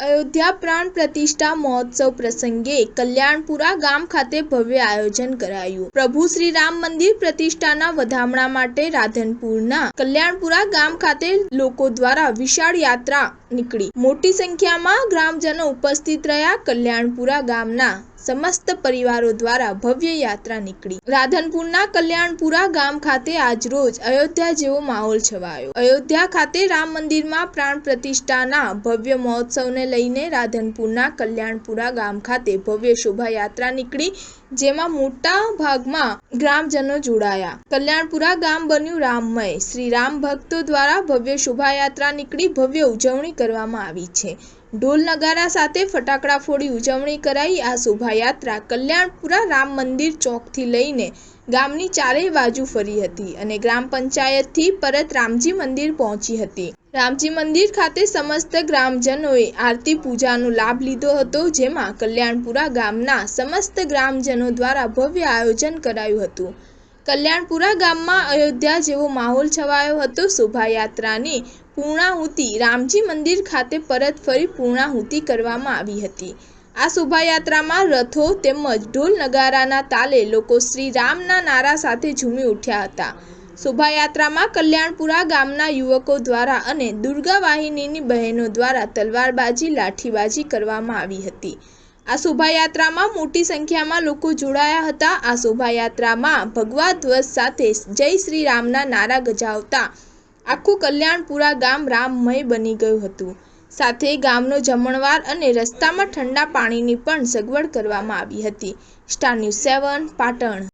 अयोध्या प्राण प्रतिष्ठा महोत्सव प्रसंगे कल्याणपुरा गाम खाते भव्य आयोजन कराયું। प्रभु श्री राम मंदिर प्रतिष्ठाना વધામણા માટે રાધનપુરના કલ્યાણપુરા ગામ ખાતે લોકો દ્વારા વિશાળ યાત્રા નીકળી। મોટી સંખ્યામાં ગ્રામજનો ઉપસ્થિત રહ્યા। કલ્યાણપુરા ગામના समस्त परिवारों द्वारा भव्य यात्रा निकली। राधनपुरना कल्याणपुरा गाम खाते आज रोज अयोध्या जेवो माहोल छवायो। अयोध्या खाते राम मंदिर में प्राण प्रतिष्ठाना भव्य महोत्सव ने लईने राधनपुरना कल्याणपुरा गाम खाते भव्य शोभा यात्रा निकली, जेमा मोटा भागमां ग्रामजनों जोड़ाया। कल्याणपुरा गाम बन्यु राममय। श्री राम भक्तों द्वारा भव्य शोभा यात्रा निकली भव्य उजवणी करवामां आवी छे। ढोल नगारा साथे फटाकड़ा फोड़ी उजवणी कराई। आ शोभायात्रा कल्याणपुरा राम मंदिर चौक थी लईने गामनी चारे बाजू फरी हती अने ग्राम पंचायत थी परत रामजी मंदिर पहोंची हती। रामजी मंदिर खाते समस्त ग्रामजनोए आरती पूजानो लाभ लीधो हतो, जेमां कल्याणपुरा गामना समस्त ग्रामजनों द्वारा भव्य आयोजन करायुं हतुं। कल्याणपुरा गाममां अयोध्या जेवो माहोल छवायो हतो। शोभायात्रानी पूर्णाहुति रामजी मंदिर खाते परत फरी पूर्णाहुति करवामां आवी हती। आ शोभायात्रामां रथो तेमज ढोल नगाराना ताले लोको श्री रामना नारा साथे झूमी उठ्या हता। शोभायात्रामां कल्याणपुरा गामना युवको द्वारा अने दुर्गा वाहिनीनी बहेनो द्वारा तलवारबाजी लाठीबाजी करवामां आवी हती। आ शोभायात्रामां मोटी संख्यामां लोको जोड़ाया हता। आ शोभायात्रामां भगवा ध्वज साथे जय श्री रामना नारा गजावता आखुं कल्याणपुरा गाम राममय बनी गयुं हतुं। साथे गामनो जमणवार अने रસ્તામાં ठंडा पाणीनी पण सगवड करवामां आवी हती। Star news 7 Patan.